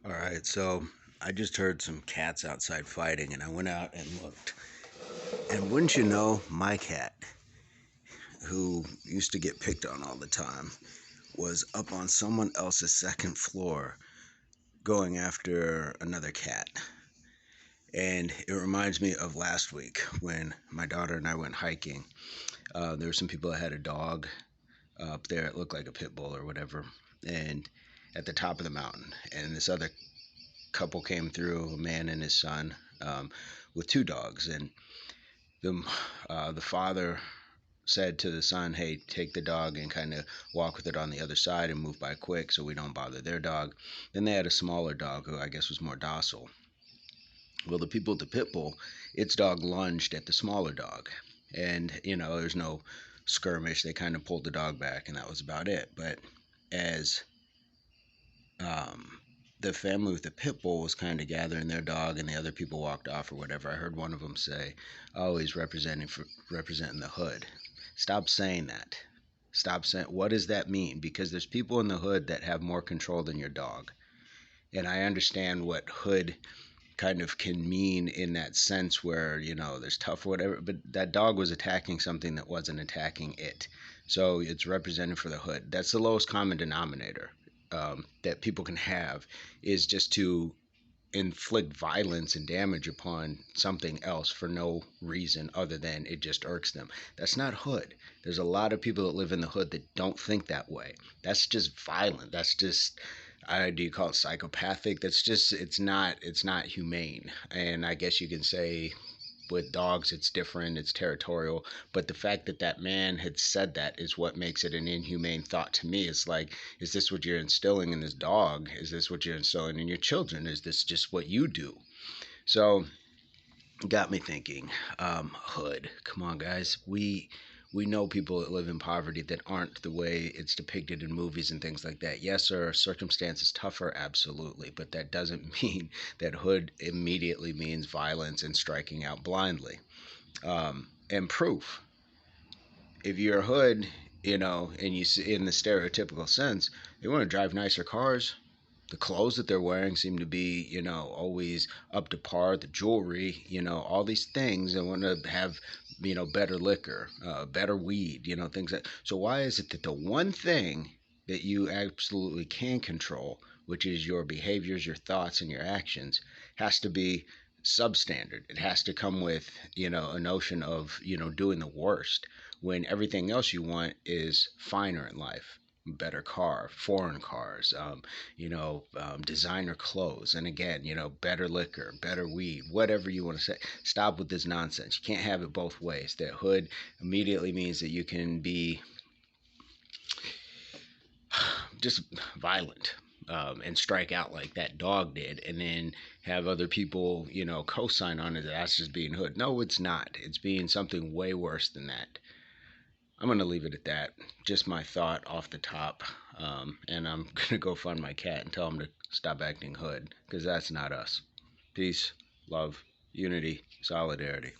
All right, so I just heard some cats outside fighting, and I went out and looked. And wouldn't you know, my cat, who used to get picked on all the time, was up on someone else's second floor going after another cat. And it reminds me of last week when my daughter and I went hiking. There were some people that had a dog up there. It looked like a pit bull or whatever. And at the top of the mountain. And this other couple came through, a man and his son, with two dogs. And the father said to the son, "Hey, take the dog and kind of walk with it on the other side and move by quick so we don't bother their dog." Then they had a smaller dog who I guess was more docile. Well, the people at the pit bull, its dog lunged at the smaller dog, and there's no skirmish. They kind of pulled the dog back, and that was about it. But as um, the family with the pit bull was kind of gathering their dog, and the other people walked off or whatever, I heard one of them say, "Oh, he's representing the hood." Stop saying that. Stop saying. What does that mean? Because there's people in the hood that have more control than your dog, and I understand what hood kind of can mean in that sense where there's tough or whatever, but that dog was attacking something that wasn't attacking it, so it's represented for the hood. That's the lowest common denominator that people can have, is just to inflict violence and damage upon something else for no reason other than it just irks them. That's not hood. There's a lot of people that live in the hood that don't think that way. That's just violent. That's just, do you call it psychopathic? That's just, it's not humane. And I guess you can say with dogs it's different, it's territorial, but the fact that that man had said that is what makes it an inhumane thought to me. It's like, is this what you're instilling in this dog? Is this what you're instilling in your children? Is this just what you do? So got me thinking. Hood, come on guys, we know people that live in poverty that aren't the way it's depicted in movies and things like that. Yes, are circumstances tougher? Absolutely. But that doesn't mean that hood immediately means violence and striking out blindly. And proof. If you're a hood, and you see in the stereotypical sense, they want to drive nicer cars. The clothes that they're wearing seem to be, always up to par. The jewelry, all these things. They want to have, better liquor, better weed, things like. So why is it that the one thing that you absolutely can control, which is your behaviors, your thoughts, and your actions, has to be substandard? It has to come with, a notion of, doing the worst, when everything else you want is finer in life. Better car, foreign cars, designer clothes, and again, better liquor, better weed, whatever you want to say. Stop with this nonsense. You can't have it both ways. That hood immediately means that you can be just violent, and strike out like that dog did, and then have other people, co-sign on it that that's just being hood. No, it's not. It's being something way worse than that. I'm going to leave it at that. Just my thought off the top. And I'm going to go find my cat and tell him to stop acting hood, because that's not us. Peace, love, unity, solidarity.